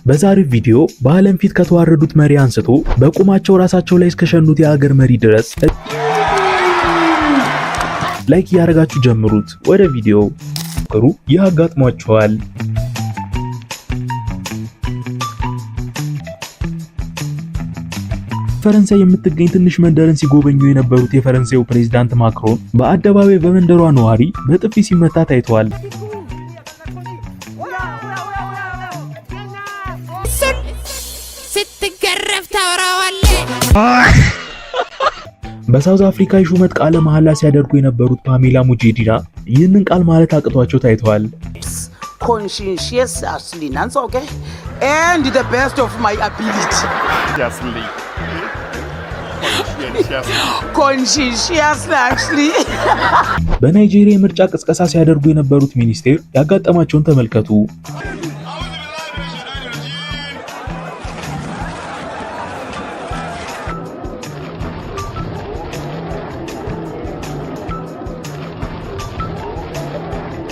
በዛሬው ቪዲዮ በዓለም ፊት ከተዋረዱት መሪ አንስቶ በቁማቸው ራሳቸው ላይ እስከሸኑት የሀገር መሪ ድረስ ላይክ ያረጋችሁ ጀምሩት። ወደ ቪዲዮ ቅሩ ያጋጥሟቸዋል። ፈረንሳይ የምትገኝ ትንሽ መንደርን ሲጎበኙ የነበሩት የፈረንሳዩ ፕሬዝዳንት ማክሮን በአደባባይ በመንደሯ ነዋሪ በጥፊ ሲመታ ታይተዋል። ስትገረፍ ታወራዋለ። በሳውዝ አፍሪካ የሹመት ቃለ መሐላ ሲያደርጉ የነበሩት ፓሜላ ሙጄዲና ይህንን ቃል ማለት አቅቷቸው ታይተዋል። Conscientiously, okay? And the best of my ability. Conscientiously, actually. በናይጄሪያ የምርጫ ቅስቀሳ ሲያደርጉ የነበሩት ሚኒስቴር ያጋጠማቸውን ተመልከቱ።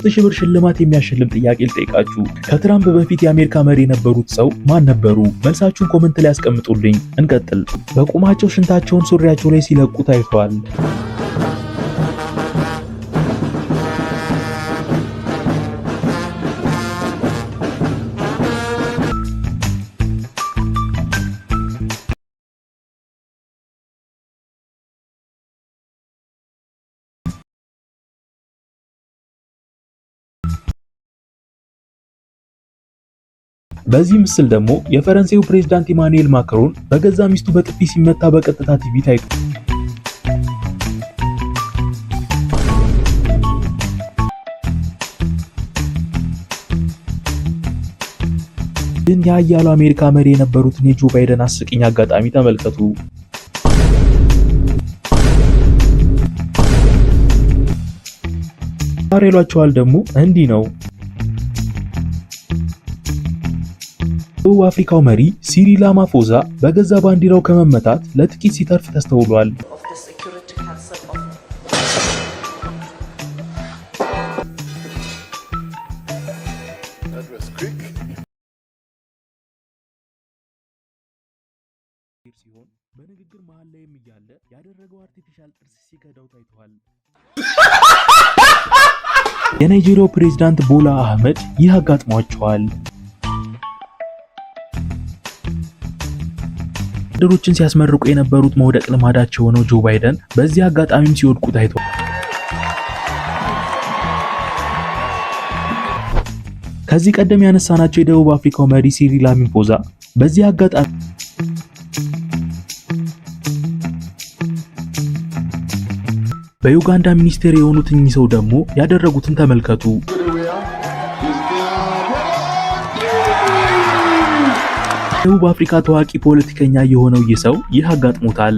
ሺህ ብር ሽልማት የሚያሸልም ጥያቄ ልጠይቃችሁ። ከትራምፕ በፊት የአሜሪካ መሪ የነበሩት ሰው ማን ነበሩ? መልሳችሁን ኮሜንት ላይ አስቀምጡልኝ። እንቀጥል። በቁማቸው ሽንታቸውን ሱሪያቸው ላይ ሲለቁ ታይተዋል። በዚህ ምስል ደግሞ የፈረንሳዩ ፕሬዝዳንት ኢማኑኤል ማክሮን በገዛ ሚስቱ በጥፊ ሲመታ በቀጥታ ቲቪ ታይቷል። ግን የኃያሉ አሜሪካ መሪ የነበሩትን የጆ ባይደን አስቂኝ አጋጣሚ ተመልከቱ። ታሬሏቸዋል ደግሞ እንዲህ ነው። ደቡብ አፍሪካው መሪ ሲሪል ራማፎዛ በገዛ ባንዲራው ከመመታት ለጥቂት ሲተርፍ ተስተውሏል። በንግግር መሃል ላይም እያለ ያደረገው አርቲፊሻል ጥርስ ሲከዳው ታይቷል። የናይጄሪያው ፕሬዝዳንት ቦላ አህመድ ይህ አጋጥሟቸዋል። ወታደሮችን ሲያስመርቁ የነበሩት መውደቅ ልማዳቸው ሆነው ጆ ባይደን በዚህ አጋጣሚም ሲወድቁ ታይቷል። ከዚህ ቀደም ያነሳናቸው የደቡብ አፍሪካው መሪ ሲሪል ራማፎዛ በዚህ አጋጣሚ በዩጋንዳ ሚኒስቴር የሆኑት እኚህ ሰው ደግሞ ያደረጉትን ተመልከቱ። ደቡብ አፍሪካ ታዋቂ ፖለቲከኛ የሆነው ይህ ሰው ይህ አጋጥሞታል።